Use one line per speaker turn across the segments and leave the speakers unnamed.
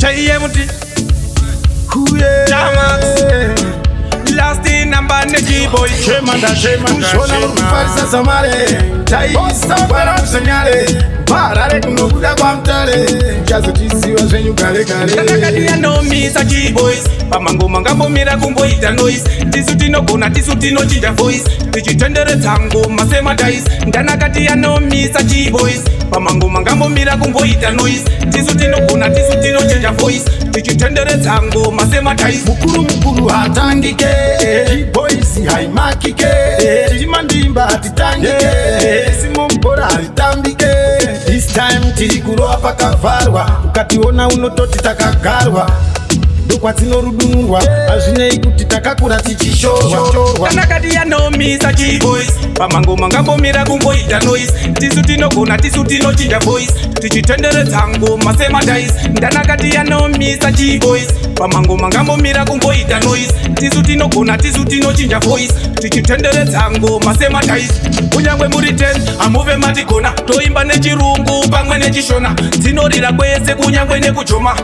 Muti Jahmax Last in number Neki boy
Shemanda Kushona mkufarisa samare Taisa para msenyare Parare kunokuda kwa mtale Chazo tisiwa zvenyu kare kare
Tanakati ya no misa G-boys Pamango mangambo mira kumbo ita noise Tisu tino gona tisu tino chinja voice Tichitendere tango masema dice Tanakati ya no misa G-boys Pamango mangambo mira kumbo ita noise Tisu tino gona tisu tino chinja voice Tichitendere tango masema dice
Mukuru hatangike G-boys haimakike Chimandimba hatitangike Simo mpora hatambike This time tiri kuroa pakavarwa Ukationa unototi takagarwa Dokwa tinorudunurwa Azvinei kuti takakura tichishorwa
Tanakati ya no misa G-boys Pamango mangambo mira kumbo ita noise Tisu tino gona tisu tino chinja voice Tichitendere tango masema dice Tanakati ya no misa G-boys Pamango mangambo mira kumbo ita noise Tisu tino gona tisu tino chinja voice Tichitendere tango masema dice Unyangwe muri 10 amuve matigona Toimba nechirungu pamwe nechishona Tinorira kwese kunyangwe nekuchoma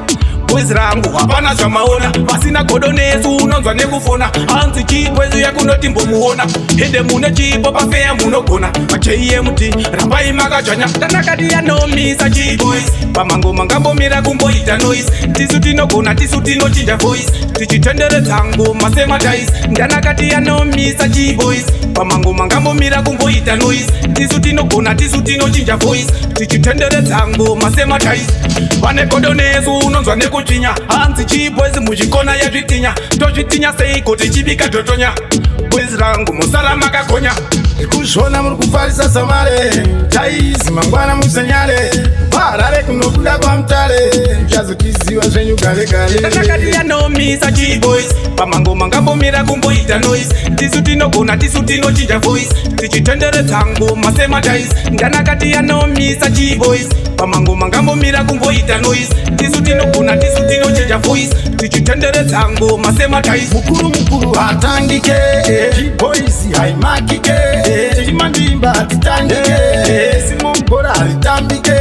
Boys rangu hapana zvamaona pasina godo nesu unonzwa nekufona hanzi chikwezu yakunoti mbomuona hende mune chipo pafeya munogona macheiye muti rambai makadzvanya tanakati yanomisa G-boys pamango mangambomira kumboita noise tisu tinogona tisu tinochinja voice tichitendere dzango masema dice ndanakati yanomisa G-boys pamango mangambomira kumboita noise tisu tinogona tisu tinochinja voice tichitendere dzango masema dice pane godo nesu unonzwa nekuchinya hanzi G-boys muzvikona yazvitinya tozvitinya seiko tichibika totonya boys rangu musara makakonya
kuzvona muri kufarisa samare taizi mangwana musenyare parare kunokuda kwamutare chazotiziva zvenyu kare kare
tanakati yanomisa G-boys pamango mangambomira kumboita noise tisu tinogona tisu tinochinja voice tichitendere dzango masema dice ndanakati yanomisa G-boys pamango mangambomira kumboita noise tisu tinogona tisu tinochinja voice tichitendere dzango masema dice
mukuru hatangike G-boys haimakike chimandimba hatitangike simombora haritambike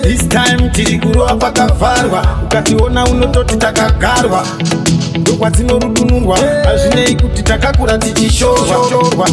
this time tiri kuroa pakavarwa ukationa unototi takagarwa ndokwa dzinorudunurwa hazvinei kuti takakura tichishorwa